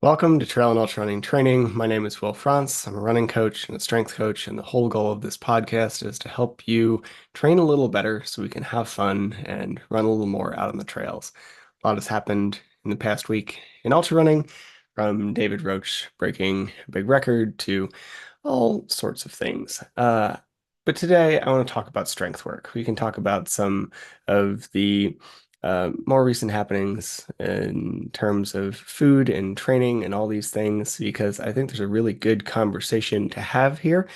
Welcome to Trail and Ultra Running Training. My name is Will France. I'm a running coach and a strength coach, and the whole goal of this podcast is to help you train a little better so we can have fun and run a little more out on the trails. A lot has happened in the past week in ultra running, from David Roach breaking a big record to all sorts of things. But today I want to talk about strength work. We can talk about some of the more recent happenings in terms of food and training and all these things, because I think there's a really good conversation to have here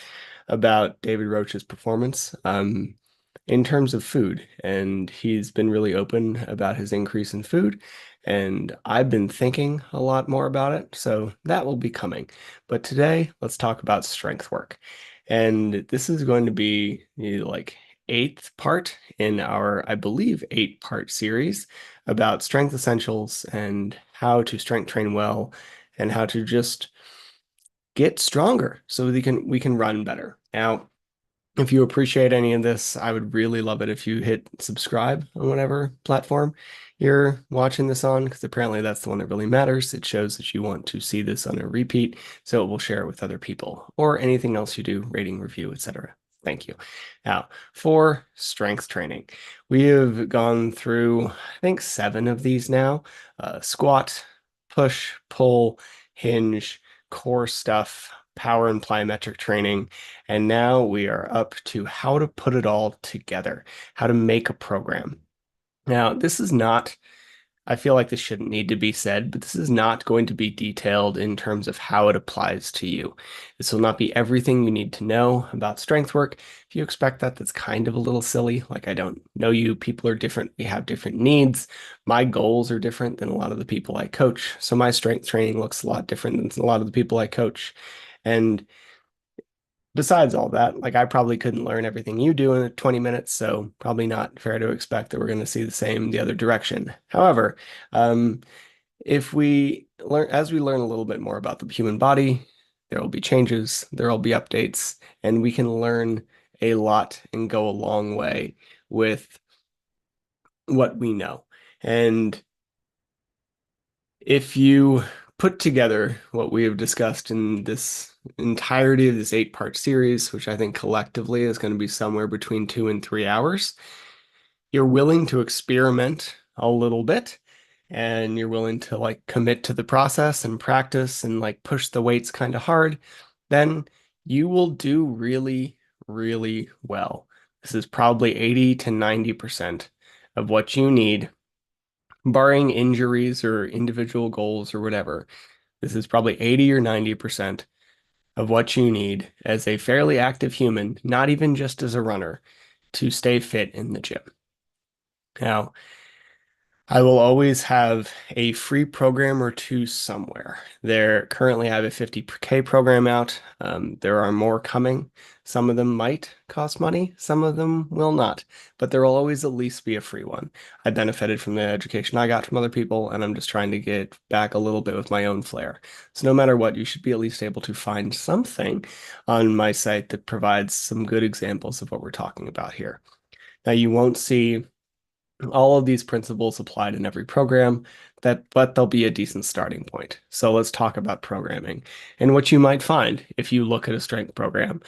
about David Roach's performance in terms of food. And he's been really open about his increase in food. And I've been thinking a lot more about it. So that will be coming. But today, let's talk about strength work. And this is going to be the eighth part in our, I believe, eight-part series about strength essentials and how to strength train well and how to just get stronger so we can run better. Now, if you appreciate any of this, I would really love it if you hit subscribe on whatever platform you're watching this on, because apparently that's the one that really matters. It shows that you want to see this on a repeat, so it will share it with other people or anything else you do, rating, review, etc. Thank you. Now, for strength training, we have gone through, I think, 7 of these now. Squat, push, pull, hinge, core stuff, power and plyometric training. And now we are up to how to put it all together, how to make a program. Now, this is not, I feel like this shouldn't need to be said, but this is not going to be detailed in terms of how it applies to you. This will not be everything you need to know about strength work. If you expect that, that's kind of a little silly. Like, I don't know you. People are different. We have different needs. My goals are different than a lot of the people I coach. So my strength training looks a lot different than a lot of the people I coach. And besides all that, like, I probably couldn't learn everything you do in 20 minutes, so probably not fair to expect that we're going to see the same the other direction. However, um, if we learn as we learn a little bit more about the human body, there will be changes, there will be updates, and we can learn a lot and go a long way with what we know. And if you put together what we have discussed in this entirety of this 8-part series, which I think collectively is going to be somewhere between 2 and 3 hours, you're willing to experiment a little bit and you're willing to commit to the process and practice and push the weights kind of hard, then you will do really, really well. This is probably 80 to 90% of what you need, barring injuries or individual goals or whatever. This is probably 80 or 90% of what you need as a fairly active human, not even just as a runner, to stay fit in the gym. Now, I will always have a free program or two somewhere. There currently I have a 50K program out. There are more coming. Some of them might cost money, some of them will not, but there will always at least be a free one. I benefited from the education I got from other people, and I'm just trying to get back a little bit with my own flair. So no matter what, you should be at least able to find something on my site that provides some good examples of what we're talking about here. Now, you won't see all of these principles applied in every program, but they'll be a decent starting point. So let's talk about programming and what you might find if you look at a strength program.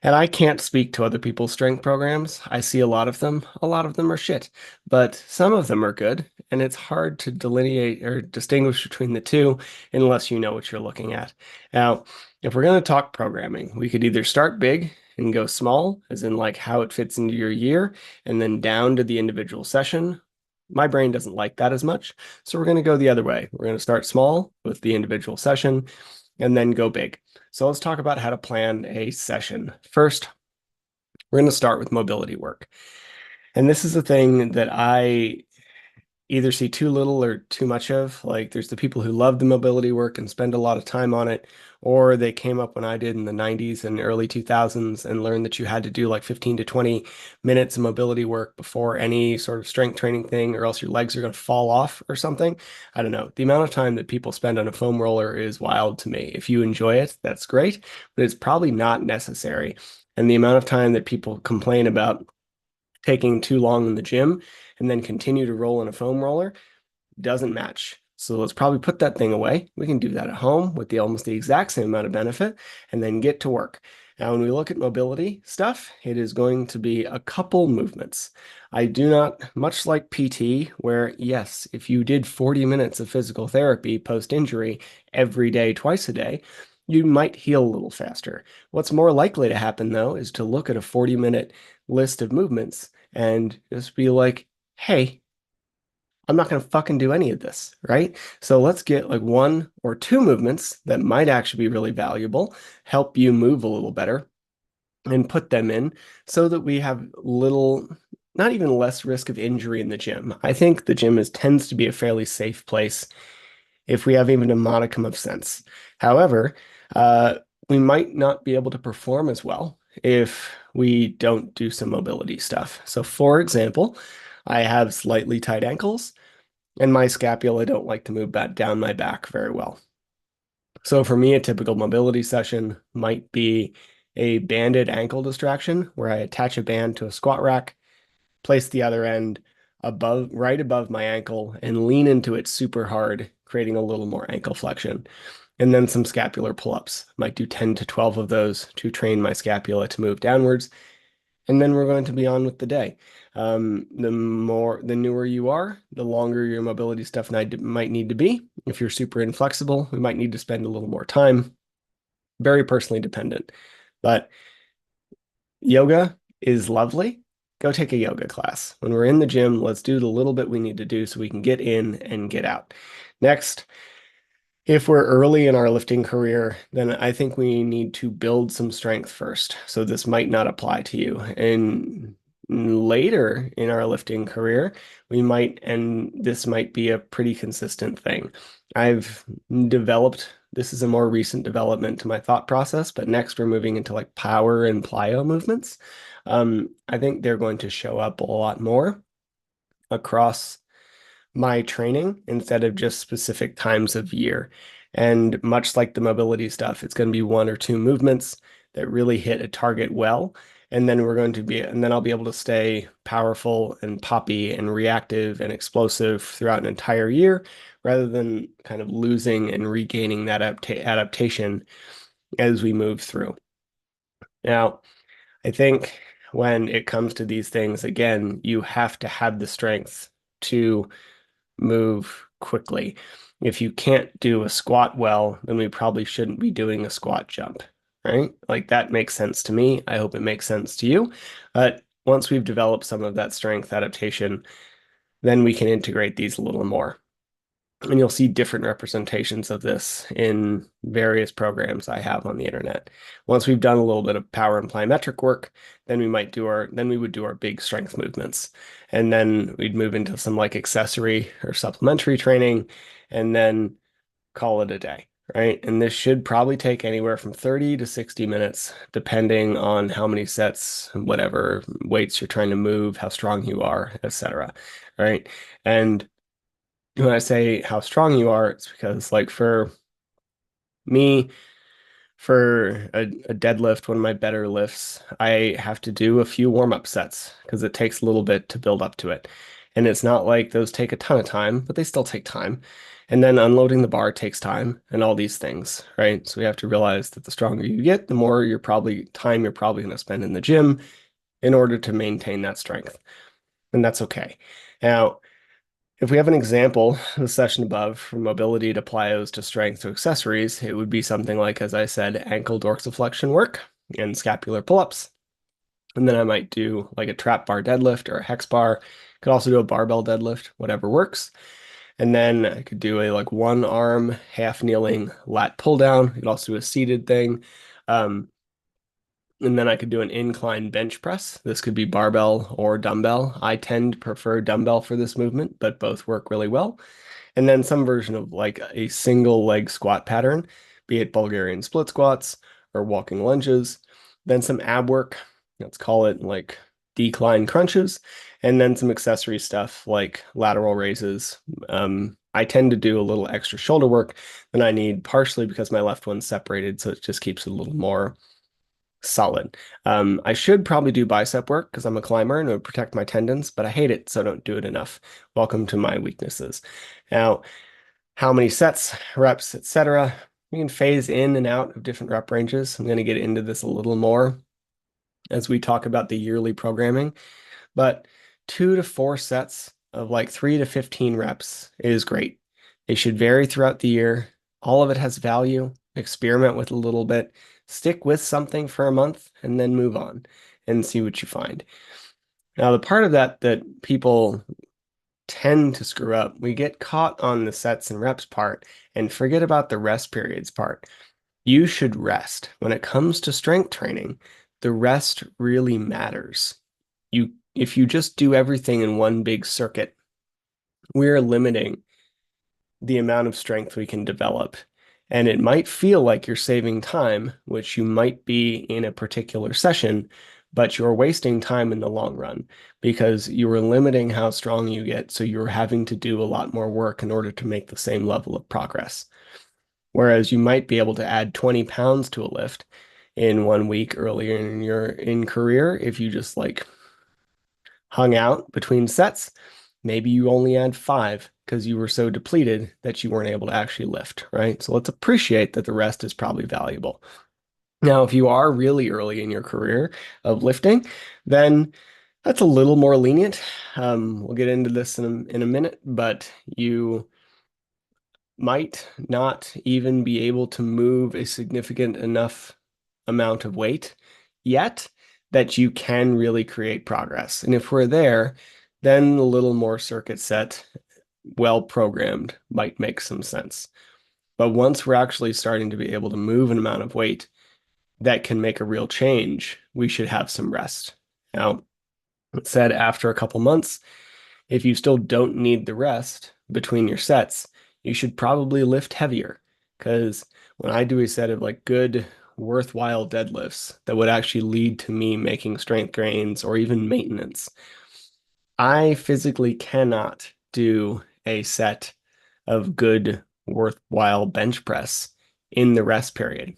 And I can't speak to other people's strength programs. I see a lot of them. A lot of them are shit, but some of them are good, and it's hard to delineate or distinguish between the two unless you know what you're looking at. Now, if we're going to talk programming, we could either start big and go small, as in how it fits into your year, and then down to the individual session. My brain doesn't like that as much, so we're going to go the other way. We're going to start small with the individual session and then go big. So let's talk about how to plan a session. First, we're going to start with mobility work. And this is a thing that I either see too little or too much of. Like, there's the people who love the mobility work and spend a lot of time on it, or they came up when I did in the 90s and early 2000s and learned that you had to do 15 to 20 minutes of mobility work before any sort of strength training thing, or else your legs are going to fall off or something. I don't know. The amount of time that people spend on a foam roller is wild to me. If you enjoy it, that's great, but it's probably not necessary. And the amount of time that people complain about taking too long in the gym and then continue to roll in a foam roller doesn't match. So let's probably put that thing away. We can do that at home with almost the exact same amount of benefit and then get to work. Now, when we look at mobility stuff, it is going to be a couple movements. I do not, much like PT, where yes, if you did 40 minutes of physical therapy post-injury every day, twice a day, you might heal a little faster. What's more likely to happen, though, is to look at a 40-minute list of movements and just be like, hey, I'm not going to fucking do any of this, right? So let's get like one or two movements that might actually be really valuable, help you move a little better, and put them in so that we have little, not even less risk of injury in the gym. I think the gym tends to be a fairly safe place if we have even a modicum of sense. However, uh, we might not be able to perform as well if we don't do some mobility stuff. So, for example, I have slightly tight ankles, and my scapula don't like to move back down my back very well. So for me, a typical mobility session might be a banded ankle distraction where I attach a band to a squat rack, place the other end right above my ankle, and lean into it super hard, creating a little more ankle flexion. And then some scapular pull-ups. Might do 10 to 12 of those to train my scapula to move downwards, and then we're going to be on with the day. The newer you are, the longer your mobility stuff might need to be. If you're super inflexible, we might need to spend a little more time. Very personally dependent. But yoga is lovely. Go take a yoga class. When we're in the gym, let's do the little bit we need to do so we can get in and get out. Next, if we're early in our lifting career, then I think we need to build some strength first. So this might not apply to you. And later in our lifting career, and this might be a pretty consistent thing. I've developed, this is a more recent development to my thought process, but next we're moving into like power and plyo movements. I think they're going to show up a lot more across my training instead of just specific times of year. And much like the mobility stuff, it's going to be one or two movements that really hit a target well. And then I'll be able to stay powerful and poppy and reactive and explosive throughout an entire year rather than kind of losing and regaining that adaptation as we move through. Now, I think when it comes to these things, again, you have to have the strength to move quickly. If you can't do a squat well, then we probably shouldn't be doing a squat jump, right? Like that makes sense to me. I hope it makes sense to you. But once we've developed some of that strength adaptation, then we can integrate these a little more. And you'll see different representations of this in various programs I have on the internet. Once we've done a little bit of power and plyometric work, then we would do our big strength movements. And then we'd move into some like accessory or supplementary training and then call it a day, right? And this should probably take anywhere from 30 to 60 minutes, depending on how many sets, whatever weights you're trying to move, how strong you are, etc. Right? And when I say how strong you are, it's because like for me, for a deadlift, one of my better lifts, I have to do a few warm-up sets because it takes a little bit to build up to it. And it's not like those take a ton of time, but they still take time. And then unloading the bar takes time and all these things, right? So we have to realize that the stronger you get, the more you're probably going to spend in the gym in order to maintain that strength. And that's okay. Now, if we have an example, the session above, from mobility to plyos to strength to accessories, it would be something like, as I said, ankle dorsiflexion work and scapular pull-ups. And then I might do like a trap bar deadlift or a hex bar. Could also do a barbell deadlift, whatever works. And then I could do a like one arm half kneeling lat pull down. Could also do a seated thing. And then I could do an incline bench press. This could be barbell or dumbbell. I tend to prefer dumbbell for this movement, but both work really well. And then some version of like a single leg squat pattern, be it Bulgarian split squats or walking lunges. Then some ab work, let's call it like decline crunches, and then some accessory stuff like lateral raises. I tend to do a little extra shoulder work than I need, partially because my left one's separated, so it just keeps it a little more solid. I should probably do bicep work because I'm a climber and it would protect my tendons, but I hate it, so I don't do it enough. Welcome to my weaknesses. Now, how many sets, reps, etc. We can phase in and out of different rep ranges. I'm going to get into this a little more as we talk about the yearly programming, but 2 to 4 sets of like 3 to 15 reps is great. They should vary throughout the year. All of it has value. Experiment with a little bit, stick with something for a month, and then move on and see what you find. Now, the part of that that people tend to screw up, we get caught on the sets and reps part and forget about the rest periods part. You should rest. When it comes to strength training, the rest really matters. If you just do everything in one big circuit, we're limiting the amount of strength we can develop. And it might feel like you're saving time, which you might be in a particular session, but you're wasting time in the long run because you are limiting how strong you get. So you're having to do a lot more work in order to make the same level of progress. Whereas you might be able to add 20 pounds to a lift in 1 week earlier in your career if you just like hung out between sets. Maybe you only add 5 because you were so depleted that you weren't able to actually lift, right? So let's appreciate that the rest is probably valuable. Now, if you are really early in your career of lifting, then that's a little more lenient. We'll get into this in a minute, but you might not even be able to move a significant enough amount of weight yet that you can really create progress. And if we're there, then a little more circuit set, well programmed, might make some sense. But once we're actually starting to be able to move an amount of weight that can make a real change, we should have some rest. Now, it said after a couple months, if you still don't need the rest between your sets, you should probably lift heavier. Because when I do a set of like good, worthwhile deadlifts that would actually lead to me making strength gains or even maintenance, I physically cannot do a set of good, worthwhile bench press in the rest period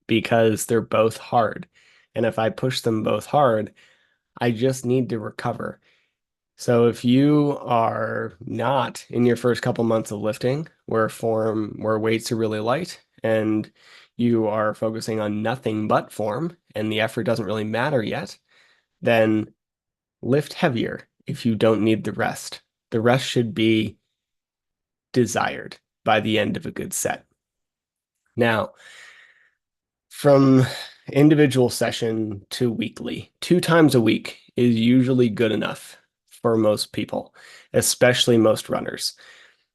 because they're both hard. And if I push them both hard, I just need to recover. So if you are not in your first couple months of lifting, where weights are really light and you are focusing on nothing but form and the effort doesn't really matter yet, then lift heavier if you don't need the rest. The rest should be desired by the end of a good set. Now, from individual session to weekly, 2 times a week is usually good enough for most people, especially most runners.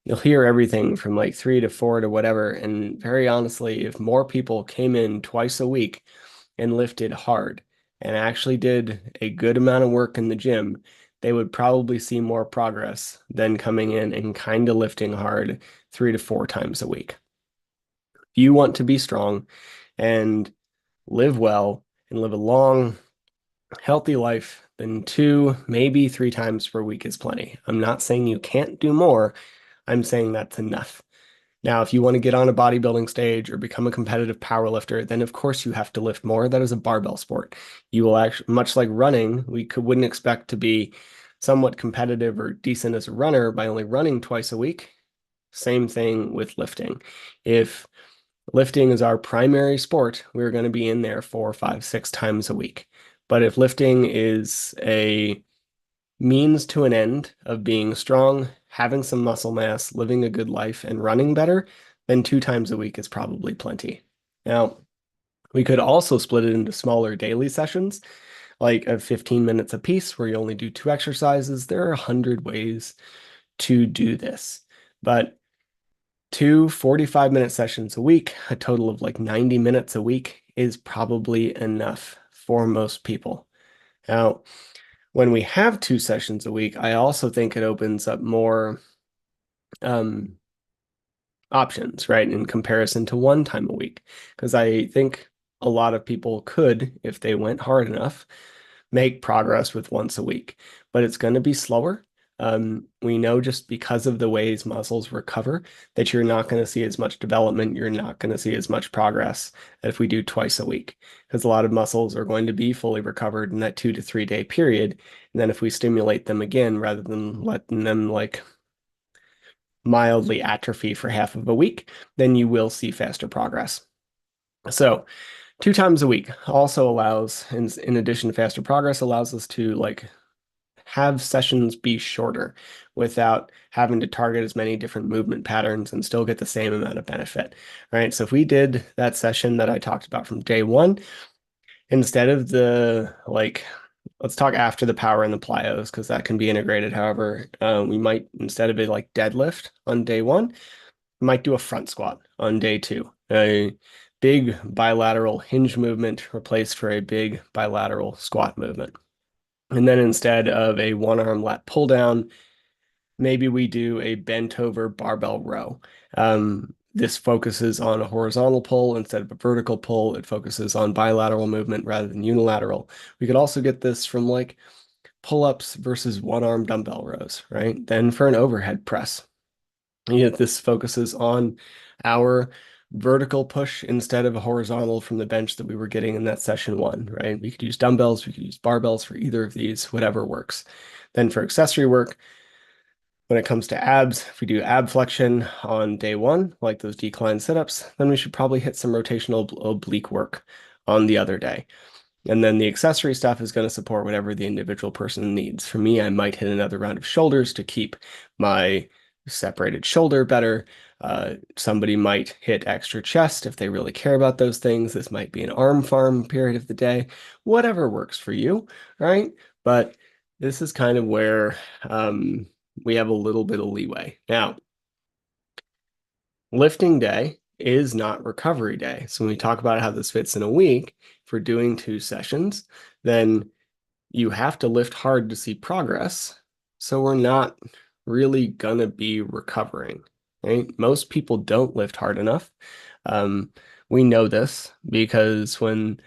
You'll hear everything from like 3 to 4 to whatever. And very honestly, if more people came in twice a week and lifted hard and actually did a good amount of work in the gym, they would probably see more progress than coming in and kind of lifting hard 3 to 4 times a week. If you want to be strong and live well and live a long, healthy life, then 2, maybe 3 times per week is plenty. I'm not saying you can't do more. I'm saying that's enough. Now, if you want to get on a bodybuilding stage or become a competitive powerlifter, then of course you have to lift more. That is a barbell sport. You will actually, much like running, wouldn't expect to be somewhat competitive or decent as a runner by only running twice a week. Same thing with lifting. If lifting is our primary sport, we're going to be in there 4, 5, 6 times a week. But if lifting is a means to an end of being strong, having some muscle mass, living a good life, and running better, then 2 times a week is probably plenty. Now, we could also split it into smaller daily sessions, like of 15 minutes apiece, where you only do 2 exercises. There are 100 ways to do this. But 2 45-minute sessions a week, a total of like 90 minutes a week, is probably enough for most people. Now, when we have 2 sessions a week, I also think it opens up more options, right, in comparison to 1 time a week. Because I think a lot of people could, if they went hard enough, make progress with once a week, but it's going to be slower. We know just because of the ways muscles recover that you're not going to see as much development. You're not going to see as much progress if we do twice a week, because a lot of muscles are going to be fully recovered in that 2 to 3 day period. And then if we stimulate them again, rather than letting them like mildly atrophy for half of a week, then you will see faster progress. So 2 times a week also allows, in addition to faster progress, allows us to like have sessions be shorter without having to target as many different movement patterns and still get the same amount of benefit, right? So if we did that session that I talked about from day one, instead of the like, let's talk after the power and the plyos because that can be integrated. However, we might, instead of a like deadlift on day one, we might do a front squat on day two. A big bilateral hinge movement replaced for a big bilateral squat movement. And then instead of a one arm lat pull down, maybe we do a bent over barbell row. This focuses on a horizontal pull instead of a vertical pull. It focuses on bilateral movement rather than unilateral. We could also get this from like pull-ups versus one-arm dumbbell rows, right? Then for an overhead press, this focuses on our vertical push instead of a horizontal from the bench that we were getting in that session one, right? We could use dumbbells, we could use barbells for either of these, whatever works. Then for accessory work, when it comes to abs, if we do ab flexion on day one, like those decline sit-ups, then we should probably hit some rotational oblique work on the other day. And then the accessory stuff is going to support whatever the individual person needs. For me, I might hit another round of shoulders to keep my separated shoulder better. Somebody might hit extra chest if they really care about those things. This might be an arm farm period of the day, whatever works for you, right? But this is kind of where we have a little bit of leeway. Now, lifting day is not recovery day. So when we talk about how this fits in a week, if we're doing 2 sessions, then you have to lift hard to see progress. So we're not really gonna be recovering, right? Most people don't lift hard enough. We know this because when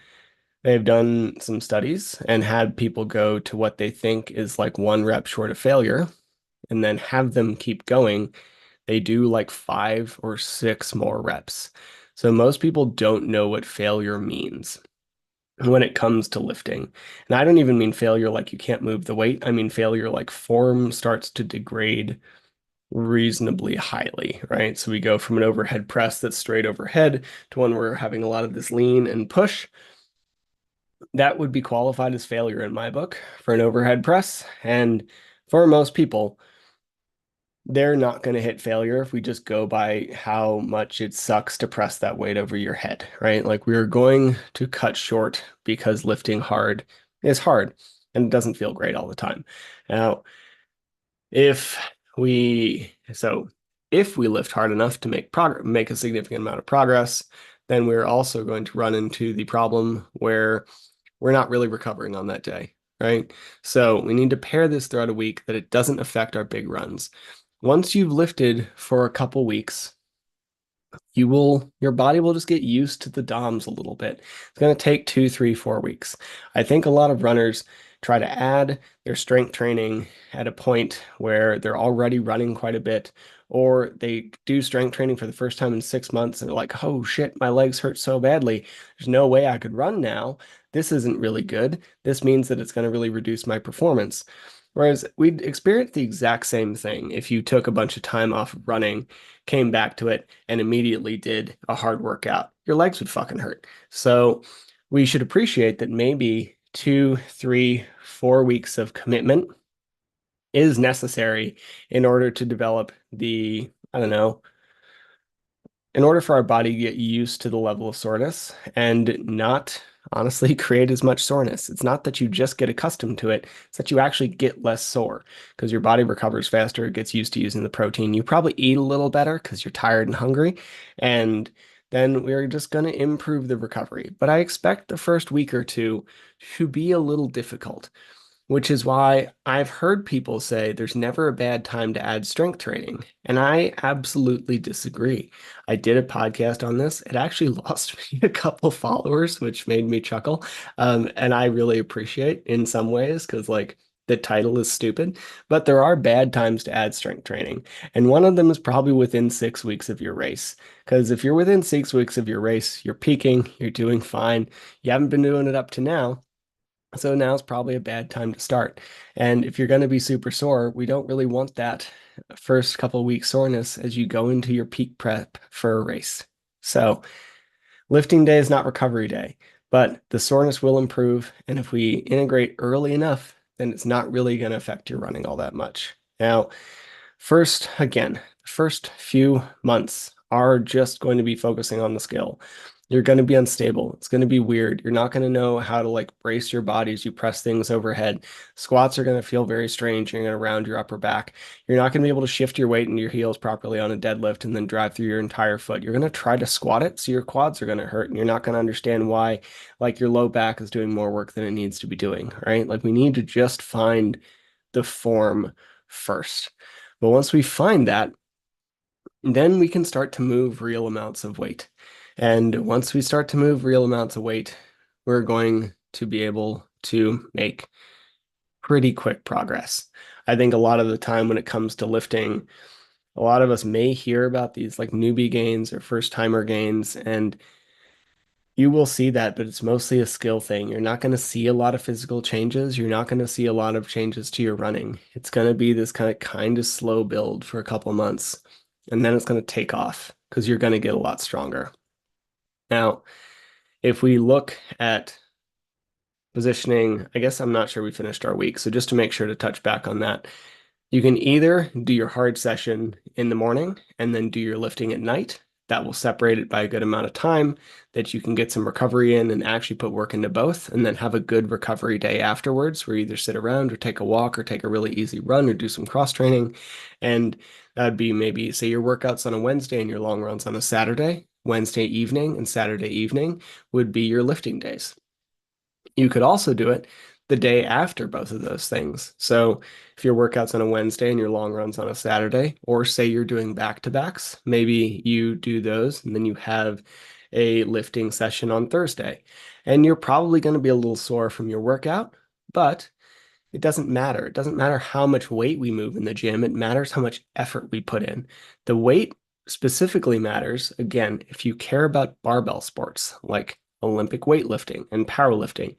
they've done some studies and had people go to what they think is like 1 rep short of failure and then have them keep going, they do like 5 or 6 more reps. So most people don't know what failure means when it comes to lifting. And I don't even mean failure like you can't move the weight. I mean failure like form starts to degrade reasonably highly, right? So we go from an overhead press that's straight overhead to one where we're having a lot of this lean and push. That would be qualified as failure in my book for an overhead press. And for most people, they're not going to hit failure if we just go by how much it sucks to press that weight over your head, right? Like we're going to cut short because lifting hard is hard and it doesn't feel great all the time. Now, if if we lift hard enough to make a significant amount of progress, then we're also going to run into the problem where we're not really recovering on that day, right? So we need to pair this throughout a week that it doesn't affect our big runs. Once you've lifted for a couple weeks, your body will just get used to the DOMs a little bit. It's going to take 2, 3, 4 weeks. I think a lot of runners try to add their strength training at a point where they're already running quite a bit, or they do strength training for the first time in 6 months and they're like, oh shit, my legs hurt so badly. There's no way I could run now. This isn't really good. This means that it's going to really reduce my performance. Whereas we'd experience the exact same thing if you took a bunch of time off of running, came back to it, and immediately did a hard workout. Your legs would fucking hurt. So we should appreciate that maybe 2, 3, 4 weeks of commitment is necessary in order to develop I don't know, in order for our body to get used to the level of soreness and not honestly create as much soreness. It's not that you just get accustomed to it, it's that you actually get less sore because your body recovers faster, gets used to using the protein. You probably eat a little better because you're tired and hungry, and then we're just going to improve the recovery. But I expect the first week or two to be a little difficult, which is why I've heard people say there's never a bad time to add strength training. And I absolutely disagree. I did a podcast on this. It actually lost me a couple followers, which made me chuckle. And I really appreciate in some ways because, like, the title is stupid, but there are bad times to add strength training. And one of them is probably within 6 weeks of your race. Because if you're within 6 weeks of your race, you're peaking, you're doing fine, you haven't been doing it up to now, So now's probably a bad time to start. And if you're going to be super sore, we don't really want that first couple of weeks soreness as you go into your peak prep for a race. So lifting day is not recovery day, but the soreness will improve. And if we integrate early enough, then it's not really going to affect your running all that much. Now, first, again, the first few months are just going to be focusing on the skill. You're going to be unstable. It's going to be weird. You're not going to know how to like brace your body as you press things overhead. Squats are going to feel very strange. You're going to round your upper back. You're not going to be able to shift your weight into your heels properly on a deadlift and then drive through your entire foot. You're going to try to squat it, so your quads are going to hurt, and you're not going to understand why, like your low back is doing more work than it needs to be doing, right? Like we need to just find the form first. But once we find that, then we can start to move real amounts of weight. And once we start to move real amounts of weight, we're going to be able to make pretty quick progress. I think a lot of the time when it comes to lifting, a lot of us may hear about these like newbie gains or first timer gains, and you will see that, but it's mostly a skill thing. You're not going to see a lot of physical changes. You're not going to see a lot of changes to your running. It's going to be this kind of slow build for a couple months, and then it's going to take off because you're going to get a lot stronger. Now, if we look at positioning, I guess I'm not sure we finished our week. So just to make sure to touch back on that, you can either do your hard session in the morning and then do your lifting at night. That will separate it by a good amount of time that you can get some recovery in and actually put work into both, and then have a good recovery day afterwards where you either sit around or take a walk or take a really easy run or do some cross training. And that'd be maybe say your workouts on a Wednesday and your long runs on a Saturday. Wednesday evening and Saturday evening would be your lifting days. You could also do it the day after both of those things. So if your workout's on a Wednesday and your long run's on a Saturday, or say you're doing back-to-backs, maybe you do those and then you have a lifting session on Thursday. And you're probably going to be a little sore from your workout, but it doesn't matter. It doesn't matter how much weight we move in the gym. It matters how much effort we put in. The weight specifically matters, again, if you care about barbell sports like Olympic weightlifting and powerlifting.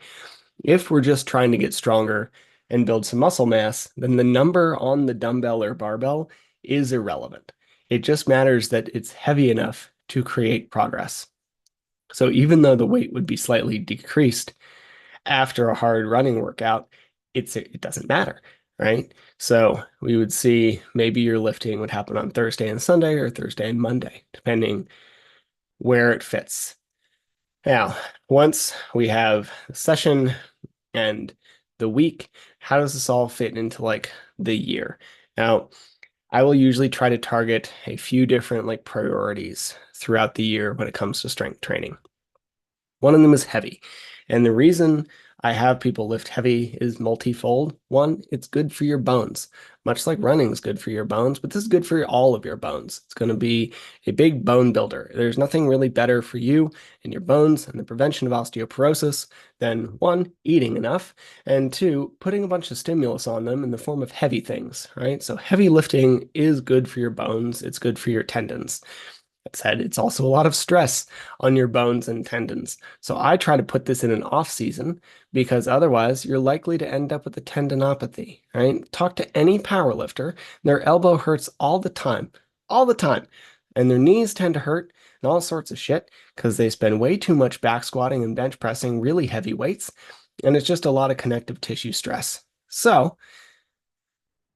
If we're just trying to get stronger and build some muscle mass, then the number on the dumbbell or barbell is irrelevant. It just matters that it's heavy enough to create progress. So even though the weight would be slightly decreased after a hard running workout, it doesn't matter, right? So we would see maybe your lifting would happen on Thursday and Sunday or Thursday and Monday, depending where it fits. Now, once we have the session and the week, how does this all fit into like the year? Now, I will usually try to target a few different like priorities throughout the year when it comes to strength training. One of them is heavy. And the reason I have people lift heavy is multifold. One, it's good for your bones, much like running is good for your bones, but this is good for all of your bones. It's going to be a big bone builder. There's nothing really better for you and your bones and the prevention of osteoporosis than one, eating enough, and two, putting a bunch of stimulus on them in the form of heavy things, right? So heavy lifting is good for your bones. It's good for your tendons. That said, it's also a lot of stress on your bones and tendons. So I try to put this in an off season because otherwise you're likely to end up with a tendinopathy, right? Talk to any power lifter, their elbow hurts all the time. And their knees tend to hurt and all sorts of shit because they spend way too much back squatting and bench pressing really heavy weights. And it's just a lot of connective tissue stress. So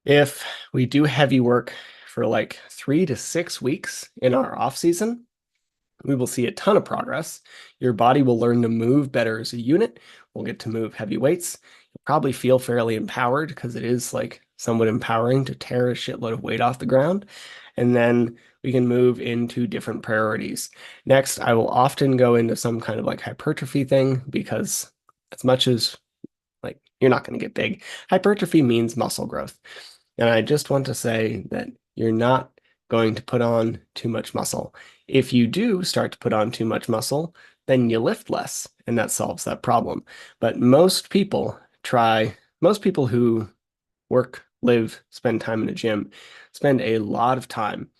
if we do heavy work for like 3 to 6 weeks in our off season, we will see a ton of progress. Your body will learn to move better as a unit. We'll get to move heavy weights. You'll probably feel fairly empowered because it is like somewhat empowering to tear a shitload of weight off the ground. And then we can move into different priorities. Next, I will often go into some kind of like hypertrophy thing because as much as like you're not going to get big, hypertrophy means muscle growth. And I just want to say that you're not going to put on too much muscle. If you do start to put on too much muscle, then you lift less, and that solves that problem. But most people who work, live, spend time in a gym, spend a lot of time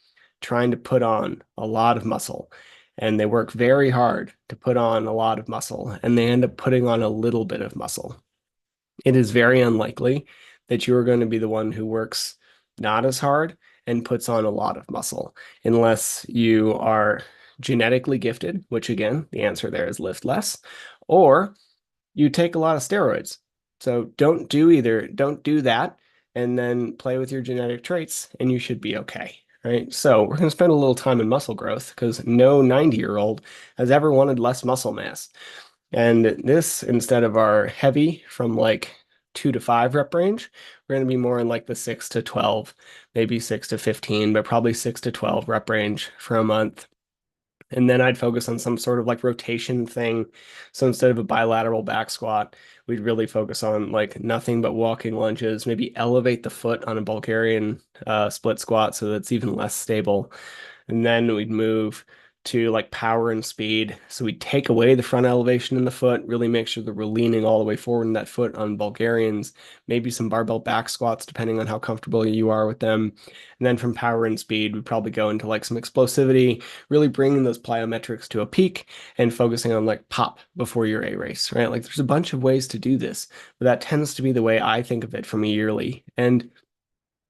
trying to put on a lot of muscle. And they work very hard to put on a lot of muscle, and they end up putting on a little bit of muscle. it is very unlikely that you are going to be the one who works not as hard and puts on a lot of muscle, unless you are genetically gifted, which again, the answer there is lift less, or you take a lot of steroids. So don't do that and then play with your genetic traits and you should be okay. Right. So we're going to spend a little time in muscle growth because no 90-year-old has ever wanted less muscle mass. And this, instead of our heavy from like 2 to 5 rep range, we're going to be more in like the 6 to 12, maybe 6 to 15, but probably 6 to 12 rep range for a month. And then I'd focus on some sort of like rotation thing. So instead of a bilateral back squat, we'd really focus on like nothing but walking lunges, maybe elevate the foot on a Bulgarian split squat so that's even less stable. And then we'd move to like power and speed. So we take away the front elevation in the foot, really make sure that we're leaning all the way forward in that foot on Bulgarians, maybe some barbell back squats, depending on how comfortable you are with them. And then from power and speed, we'd probably go into like some explosivity, really bringing those plyometrics to a peak and focusing on like pop before your A race, right? Like there's a bunch of ways to do this, but that tends to be the way I think of it from a yearly. And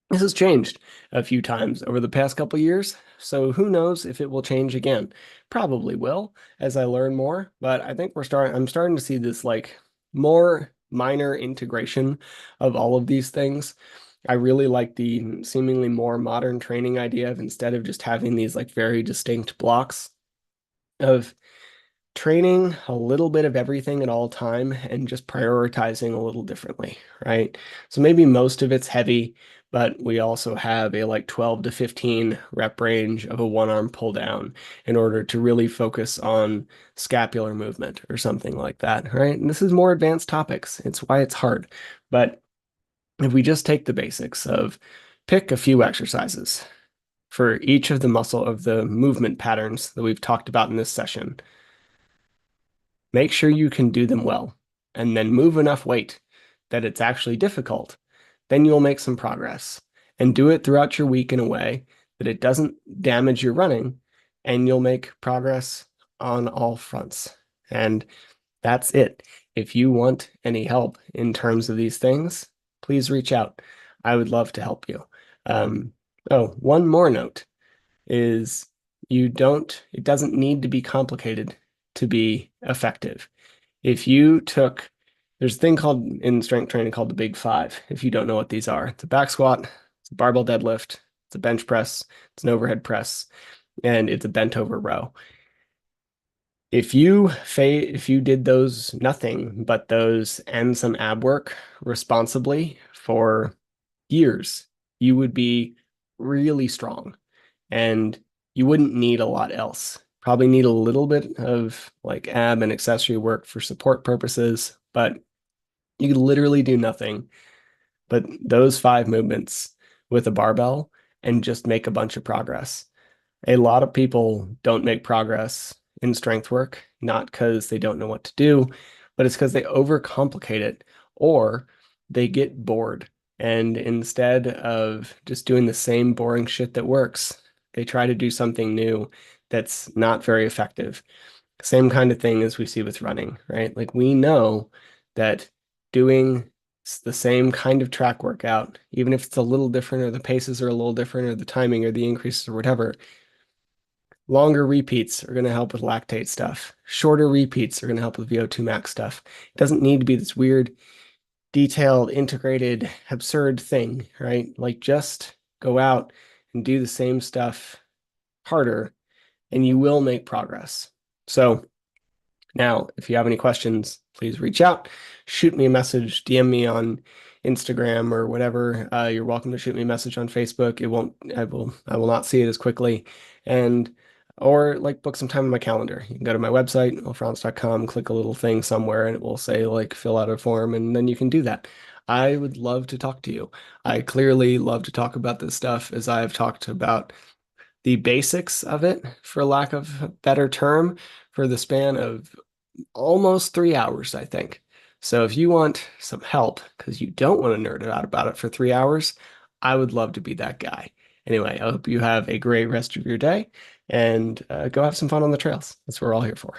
this has changed a few times over the past couple years, so who knows if it will change again. Probably will as I learn more, but I think I'm starting to see this like more minor integration of all of these things. I really like the seemingly more modern training idea of instead of just having these like very distinct blocks of training a little bit of everything at all time and just prioritizing a little differently, right? So maybe most of it's heavy, but we also have a like 12 to 15 rep range of a one arm pull down in order to really focus on scapular movement or something like that, right? And this is more advanced topics. It's why it's hard. But if we just take the basics of pick a few exercises for each of the muscle of the movement patterns that we've talked about in this session, make sure you can do them well, and then move enough weight that it's actually difficult. Then you'll make some progress and do it throughout your week in a way that it doesn't damage your running, and you'll make progress on all fronts. And that's it. If you want any help in terms of these things, please reach out. I would love to help you. Oh, one more note is it doesn't need to be complicated to be effective. If you took, there's a thing called in strength training called the Big Five. If you don't know what these are, it's a back squat, it's a barbell deadlift, it's a bench press, it's an overhead press, and it's a bent over row. If you did those nothing but those and some ab work responsibly for years, you would be really strong and you wouldn't need a lot else. Probably need a little bit of like ab and accessory work for support purposes, but you could literally do nothing but those 5 movements with a barbell and just make a bunch of progress. A lot of people don't make progress in strength work, not because they don't know what to do, but it's because they overcomplicate it or they get bored. And instead of just doing the same boring shit that works, they try to do something new that's not very effective. Same kind of thing as we see with running, right? Like we know that doing the same kind of track workout, even if it's a little different or the paces are a little different or the timing or the increases or whatever, longer repeats are going to help with lactate stuff. Shorter repeats are going to help with VO2 max stuff. It doesn't need to be this weird, detailed, integrated, absurd thing, right? Like just go out and do the same stuff harder and you will make progress. So now, if you have any questions, please reach out, shoot me a message, DM me on Instagram or whatever. You're welcome to shoot me a message on Facebook. I will not see it as quickly. And or like book some time on my calendar. You can go to my website, willfrance.com, click a little thing somewhere, and it will say like fill out a form, and then you can do that. I would love to talk to you. I clearly love to talk about this stuff as I have talked about the basics of it, for lack of a better term, for the span of almost 3 hours, I think. So if you want some help because you don't want to nerd out about it for 3 hours, I would love to be that guy. Anyway, I hope you have a great rest of your day and go have some fun on the trails. That's what we're all here for.